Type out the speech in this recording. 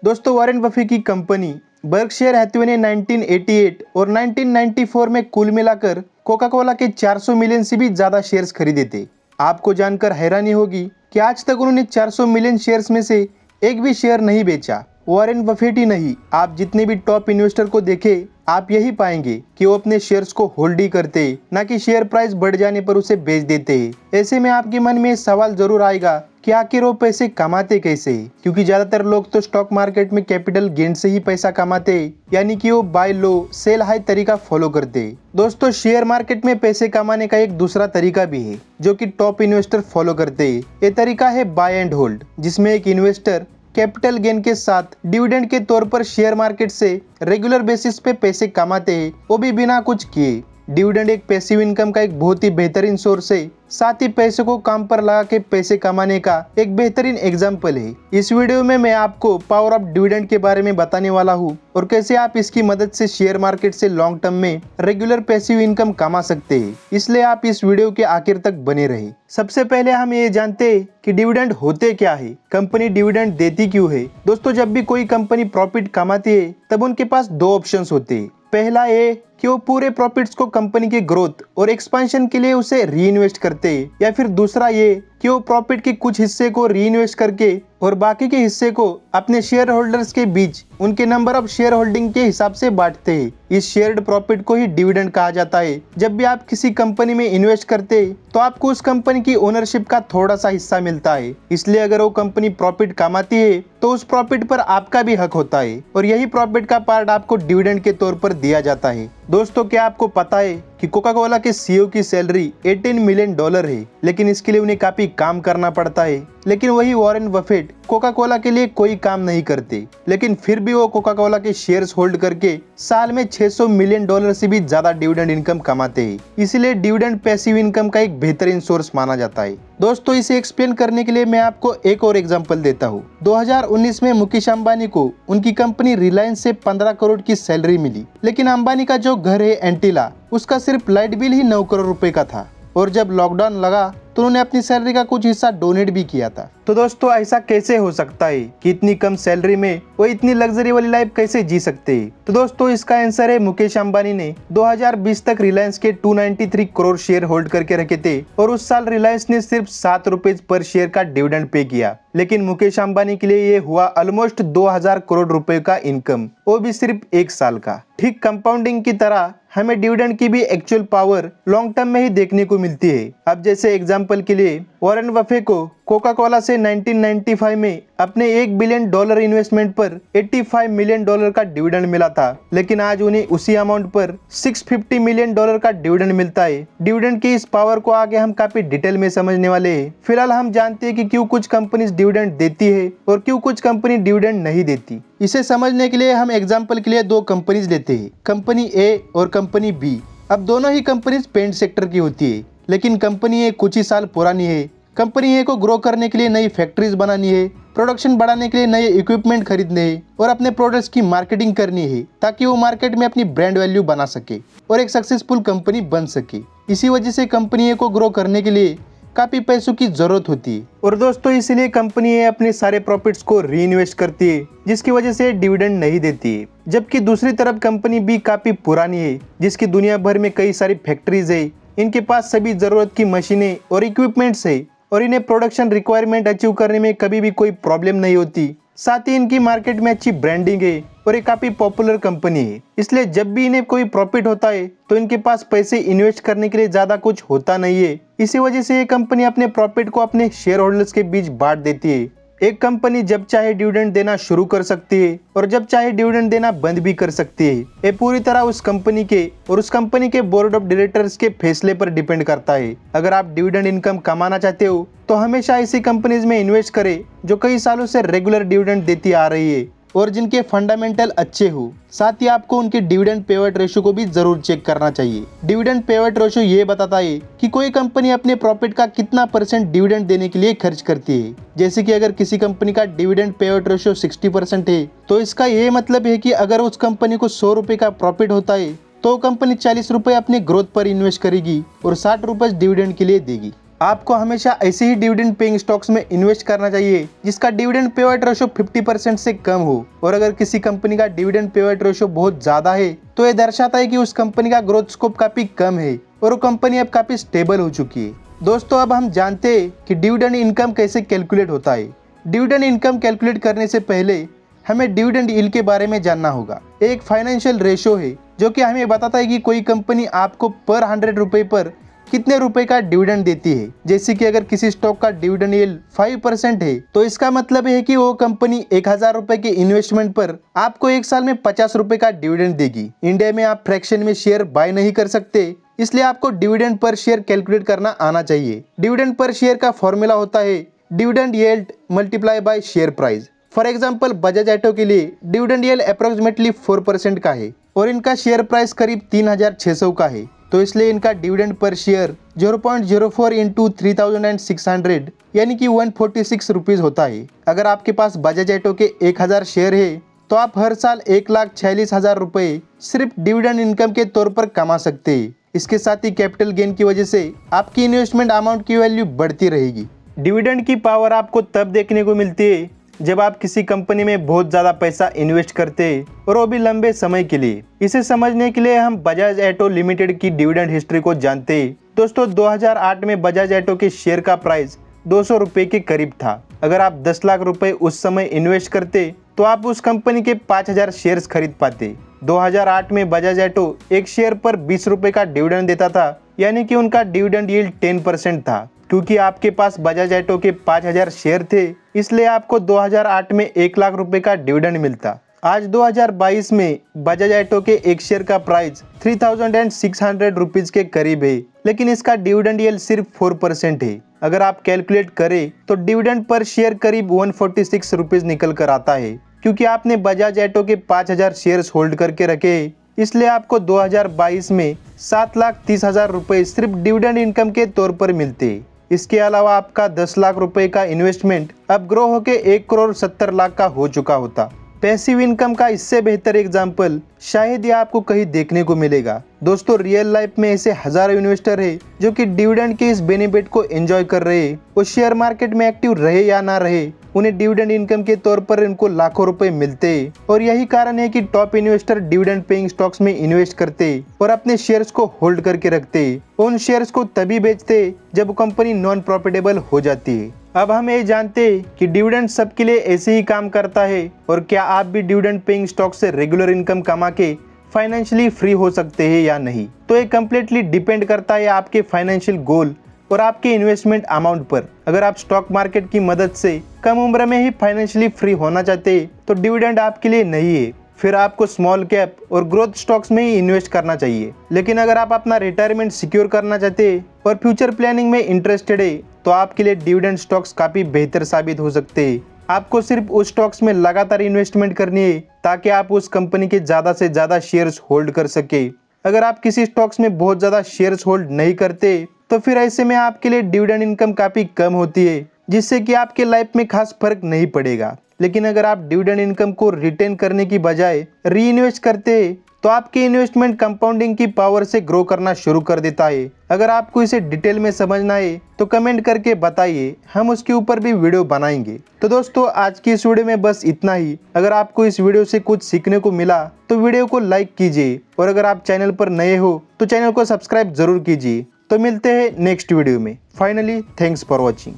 दोस्तों, Warren Buffett की company Berkshire Hathaway ने 1988 और 1994 में कुल मिलाकर कोका कोला के 400 मिलियन से भी ज्यादा शेयर्स खरीदे थे। आपको जानकर हैरानी होगी कि आज तक उन्होंने 400 मिलियन शेयर्स में से एक भी शेयर नहीं बेचा। वॉरेन बफेट ही नहीं, आप जितने भी टॉप इन्वेस्टर को देखें, आप यही पाएंगे कि वो अपने शेयर्स को होल्ड ही करते, ना कि शेयर प्राइस बढ़ जाने पर उसे बेच देते हैं। ऐसे में आपके मन में सवाल जरूर आएगा कि आखिर वो पैसे कमाते कैसे, क्योंकि ज्यादातर लोग तो स्टॉक मार्केट में कैपिटल गेन से ही पैसा कमाते, यानी कि वो बाय लो सेल हाई तरीका फॉलो करते। दोस्तों, शेयर मार्केट में पैसे कमाने का एक दूसरा तरीका भी है जो कि टॉप इन्वेस्टर फॉलो करते हैं। ये तरीका है बाय एंड होल्ड, जिसमें एक इन्वेस्टर कैपिटल गेन के साथ डिविडेंड के तौर पर शेयर मार्केट से रेगुलर बेसिस पे पैसे कमाते हैं, वो भी बिना कुछ किए। डिविडेंड एक पैसिव इनकम का एक बहुत ही बेहतरीन सोर्स है, साथ ही पैसे को काम पर लगा के पैसे कमाने का एक बेहतरीन एग्जाम्पल है। इस वीडियो में मैं आपको पावर ऑफ डिविडेंड के बारे में बताने वाला हूँ और कैसे आप इसकी मदद से शेयर मार्केट से लॉन्ग टर्म में रेगुलर पैसिव इनकम कमा सकते हैं। इसलिए आप इस वीडियो के आखिर तक बने रहे। सबसे पहले हम ये जानते हैं कि डिविडेंड होते क्या है, कंपनी डिविडेंड देती क्यों है। दोस्तों, जब भी कोई कंपनी प्रॉफिट कमाती है तब उनके पास दो ऑप्शंस होते हैं। पहला ये कि वो पूरे प्रॉफिट्स को कंपनी के ग्रोथ और एक्सपेंशन के लिए उसे री इन्वेस्ट करते हैं, या फिर दूसरा ये कि वो प्रॉफिट के कुछ हिस्से को री इन्वेस्ट करके और बाकी के हिस्से को अपने शेयर होल्डर्स के बीच उनके नंबर ऑफ शेयर होल्डिंग के हिसाब से बांटते हैं। इस शेयर्ड प्रॉफिट को ही डिविडेंड कहा जाता है। जब भी आप किसी कंपनी में इन्वेस्ट करते हैं तो आपको उस कंपनी की ओनरशिप का थोड़ा सा हिस्सा मिलता है, इसलिए अगर वो कंपनी प्रॉफिट कमाती है तो उस प्रॉफिट पर आपका भी हक होता है और यही प्रॉफिट का पार्ट आपको डिविडेंड के तौर पर दिया जाता है। दोस्तों, क्या आपको पता है कि कोका कोला के सीईओ की सैलरी $18 मिलियन है, लेकिन इसके लिए उन्हें काफी काम करना पड़ता है। लेकिन वही वॉरेन बफेट कोका कोला के लिए कोई काम नहीं करते, लेकिन फिर भी वो कोका कोला के शेयर्स होल्ड करके साल में $600 मिलियन से भी ज्यादा डिविडेंड इनकम कमाते हैं। इसीलिए डिविडेंड पैसिव इनकम का एक बेहतरीन सोर्स माना जाता है। दोस्तों, इसे एक्सप्लेन करने के लिए मैं आपको एक और एग्जांपल देता हूँ। 2019 में मुकेश अंबानी को उनकी कंपनी रिलायंस से 15 करोड़ की सैलरी मिली, लेकिन अंबानी का जो घर है एंटीला, उसका सिर्फ लाइट बिल ही 9 करोड़ रुपए का था, और जब लॉकडाउन लगा तो उन्होंने अपनी सैलरी का कुछ हिस्सा डोनेट भी किया था। तो दोस्तों, ऐसा कैसे हो सकता है कि इतनी कम सैलरी में वो इतनी लग्जरी वाली लाइफ कैसे जी सकते हैं? तो दोस्तों, इसका आंसर है मुकेश अंबानी ने 2020 तक रिलायंस के 293 करोड़ शेयर होल्ड करके रखे थे और उस साल रिलायंस ने सिर्फ ₹7 पर शेयर का डिविडेंड पे किया। लेकिन मुकेश अंबानी के लिए ये हुआ ऑलमोस्ट 2000 करोड़ रुपए का इनकम, वो भी सिर्फ एक साल का। ठीक कंपाउंडिंग की तरह हमें डिविडेंड की भी एक्चुअल पावर लॉन्ग टर्म में ही देखने को मिलती है। अब जैसे एग्जांपल के लिए वॉरेन बफे को कोका कोला से 1995 में अपने $1 बिलियन इन्वेस्टमेंट पर $85 मिलियन का डिविडेंड मिला था, लेकिन आज उन्हें उसी अमाउंट पर $650 मिलियन का डिविडेंड मिलता है। डिविडेंड की इस पावर को आगे हम काफी डिटेल में समझने वाले हैं। फिलहाल हम जानते हैं कि क्यों कुछ कंपनीज डिविडेंड देती है और क्यों कुछ कंपनी डिविडेंड नहीं देती। इसे समझने के लिए हम एग्जाम्पल के लिए दो कंपनीज लेते हैं, कंपनी ए और कंपनी बी। अब दोनों ही कंपनीज पेंट सेक्टर की होती है, लेकिन कंपनी ए कुछ ही साल पुरानी है। कंपनी ए को ग्रो करने के लिए नई फैक्ट्रीज बनानी है, प्रोडक्शन बढ़ाने के लिए नए इक्विपमेंट खरीदने हैं और अपने प्रोडक्ट्स की मार्केटिंग करनी है, ताकि वो मार्केट में अपनी ब्रांड वैल्यू बना सके और एक सक्सेसफुल कंपनी बन सके। इसी वजह से कंपनी ए को ग्रो करने के लिए काफी पैसों की जरूरत होती है। और दोस्तों, इसीलिए कंपनी ए अपने सारे प्रॉफिट्स को री इन्वेस्ट करती है, जिसकी वजह से डिविडेंड नहीं देती है। जबकि दूसरी तरफ कंपनी बी काफी पुरानी है, जिसकी दुनिया भर में कई सारी फैक्ट्रीज है, इनके पास सभी जरूरत की मशीनें और इक्विपमेंट्स है और इन्हें प्रोडक्शन रिक्वायरमेंट अचीव करने में कभी भी कोई प्रॉब्लम नहीं होती। साथ ही इनकी मार्केट में अच्छी ब्रांडिंग है और ये काफी पॉपुलर कंपनी है। इसलिए जब भी इन्हें कोई प्रॉफिट होता है तो इनके पास पैसे इन्वेस्ट करने के लिए ज्यादा कुछ होता नहीं है। इसी वजह से ये कंपनी अपने प्रॉफिट को अपने शेयर होल्डर्स के बीच बांट देती है। एक कंपनी जब चाहे डिविडेंड देना शुरू कर सकती है और जब चाहे डिविडेंड देना बंद भी कर सकती है। ये पूरी तरह उस कंपनी के और उस कंपनी के बोर्ड ऑफ डायरेक्टर्स के फैसले पर डिपेंड करता है। अगर आप डिविडेंड इनकम कमाना चाहते हो तो हमेशा ऐसी कंपनीज में इन्वेस्ट करें जो कई सालों से रेगुलर डिविडेंड देती आ रही है और जिनके फंडामेंटल अच्छे हो। साथ ही आपको उनके डिविडेंड पेआउट रेशियो को भी जरूर चेक करना चाहिए। डिविडेंड पेआउट रेशियो ये बताता है कि कोई कंपनी अपने प्रॉफिट का कितना % डिविडेंड देने के लिए खर्च करती है। जैसे कि अगर किसी कंपनी का डिविडेंड पेआउट रेशियो 60% है, तो इसका ये मतलब है कि अगर उस कंपनी को ₹100 का प्रॉफिट होता है तो कंपनी ₹40 अपने ग्रोथ पर इन्वेस्ट करेगी और ₹60 डिविडेंड के लिए देगी। आपको हमेशा ऐसे ही डिविडेंड पेइंग स्टॉक्स में इन्वेस्ट करना चाहिए जिसका डिविडेंड पे आउट रेशो 50% से कम हो। और अगर किसी कंपनी का डिविडेंड पे आउट रेशो बहुत ज्यादा है तो ये दर्शाता है कि उस कंपनी का ग्रोथ स्कोप काफी कम है और वो कंपनी अब काफी स्टेबल हो चुकी है। दोस्तों, अब हम जानते हैं कि डिविडेंड इनकम कैसे कैलकुलेट होता है। डिविडेंड इनकम कैलकुलेट करने से पहले हमें डिविडेंड यील्ड के बारे में जानना होगा। एक फाइनेंशियल रेशो है जो कि हमें बताता है कि कोई कंपनी आपको पर 100 रुपए पर कितने रुपए का डिविडेंड देती है। जैसे कि अगर किसी स्टॉक का डिविडेंड यील्ड 5% है तो इसका मतलब है कि वो कंपनी 1000 रुपए के इन्वेस्टमेंट पर आपको एक साल में 50 रुपए का डिविडेंड देगी। इंडिया में आप फ्रैक्शन में शेयर बाय नहीं कर सकते, इसलिए आपको डिविडेंड पर शेयर कैलकुलेट करना आना चाहिए। डिविडेंड पर शेयर का फॉर्मूला होता है dividend yield multiply by share price. For example, Bajaj auto के लिए डिविडेंड यील्ड अप्रोक्सीमेटली 4% का है और इनका शेयर प्राइस करीब 3600 का है, तो इसलिए इनका डिविडेंड पर शेयर 0.04 इंटू 3600 यानी कि 146 रुपीज होता है। अगर आपके पास बजाज ऑटो के 1000 शेयर है तो आप हर साल 1,46,000 रुपए सिर्फ डिविडेंड इनकम के तौर पर कमा सकते हैं। इसके साथ ही कैपिटल गेन की वजह से आपकी इन्वेस्टमेंट अमाउंट की वैल्यू बढ़ती रहेगी। डिविडेंड की पावर आपको तब देखने को मिलती है जब आप किसी कंपनी में बहुत ज़्यादा पैसा इन्वेस्ट करते हैं और वो भी लंबे समय के लिए। इसे समझने के लिए हम बजाज ऑटो लिमिटेड की डिविडेंड हिस्ट्री को जानते हैं। दोस्तों, 2008 में बजाज ऑटो के शेयर का प्राइस 200 रुपए के करीब था। अगर आप 10 लाख रुपए उस समय इन्वेस्ट करते तो आप उस कंपनी के 5000 शेयर्स खरीद पाते। 2008 में बजाज ऑटो एक शेयर पर 20 रुपए का डिविडेंड देता था, यानी कि उनका डिविडेंड यील्ड 10% था। क्योंकि आपके पास बजाज ऑटो के 5000 शेयर थे, इसलिए आपको 2008 में 1 लाख रुपए का डिविडेंड मिलता। आज 2022 में बजाज ऑटो के एक शेयर का प्राइस 3600 रुपीज के करीब है, लेकिन इसका डिविडेंड यील्ड सिर्फ 4% है। अगर आप कैलकुलेट करें तो डिविडेंड पर शेयर करीब 146 रुपीज निकल कर आता है। क्योंकि आपने बजाज ऑटो के 5000 शेयर्स होल्ड करके रखे, इसलिए आपको 2022 में 7,30,000 रुपए सिर्फ डिविडेंड इनकम के तौर पर मिलते। इसके अलावा आपका 10 लाख रुपए का इन्वेस्टमेंट अब ग्रो होके 1,70,00,000 का हो चुका होता। पैसिव इनकम का इससे बेहतर एग्जाम्पल शायद ये आपको कहीं देखने को मिलेगा। दोस्तों, रियल लाइफ में ऐसे हजारों इन्वेस्टर है जो कि डिविडेंड के इस बेनिफिट को एंजॉय कर रहे हैं। वो शेयर मार्केट में एक्टिव रहे या ना रहे, उन्हें डिविडेंड इनकम के तौर पर इनको लाखों रुपए मिलते हैं। और यही कारण है कि top investor dividend paying stocks में इन्वेस्ट करते और अपने शेयर्स को होल्ड करके रखते। उन शेयर्स को तभी बेचते जब कंपनी नॉन प्रॉफिटेबल हो जाती है। अब हम ये जानते हैं कि डिविडेंड सबके लिए ऐसे ही काम करता है, और क्या आप भी डिविडेंड पेइंग स्टॉक से रेगुलर इनकम कमा के फाइनेंशियली फ्री हो सकते हैं या नहीं। तो ये कम्प्लीटली डिपेंड करता है आपके फाइनेंशियल गोल और आपके इन्वेस्टमेंट अमाउंट पर। अगर आप स्टॉक मार्केट की मदद से कम उम्र में ही फाइनेंशियली फ्री होना चाहते हैं तो डिविडेंड आपके लिए नहीं है। फिर आपको स्मॉल कैप और ग्रोथ स्टॉक्स में ही इन्वेस्ट करना चाहिए। लेकिन अगर आप अपना रिटायरमेंट सिक्योर करना चाहते हैं और फ्यूचर प्लानिंग में इंटरेस्टेड है तो आपके लिए डिविडेंड स्टॉक्स काफी बेहतर साबित हो सकते हैं। आपको सिर्फ उस स्टॉक्स में लगातार इन्वेस्टमेंट करनी है ताकि आप उस कंपनी के ज्यादा से ज्यादा शेयर्स होल्ड कर सके। अगर आप किसी स्टॉक्स में बहुत ज्यादा शेयर्स होल्ड नहीं करते तो फिर ऐसे में आपके लिए डिविडेंड इनकम काफी कम होती है, जिससे कि आपके लाइफ में खास फर्क नहीं पड़ेगा। लेकिन अगर आप डिविडेंड इनकम को रिटेन करने की बजाय री इन्वेस्ट करते हैं तो आपकी इन्वेस्टमेंट कंपाउंडिंग की पावर से ग्रो करना शुरू कर देता है। अगर आपको इसे डिटेल में समझना है तो कमेंट करके बताइए, हम उसके ऊपर भी वीडियो बनाएंगे। तो दोस्तों, आज की इस वीडियो में बस इतना ही। अगर आपको इस वीडियो से कुछ सीखने को मिला तो वीडियो को लाइक कीजिए, और अगर आप चैनल पर नए हो तो चैनल को सब्सक्राइब जरूर कीजिए। तो मिलते हैं नेक्स्ट वीडियो में। Finally, thanks for watching.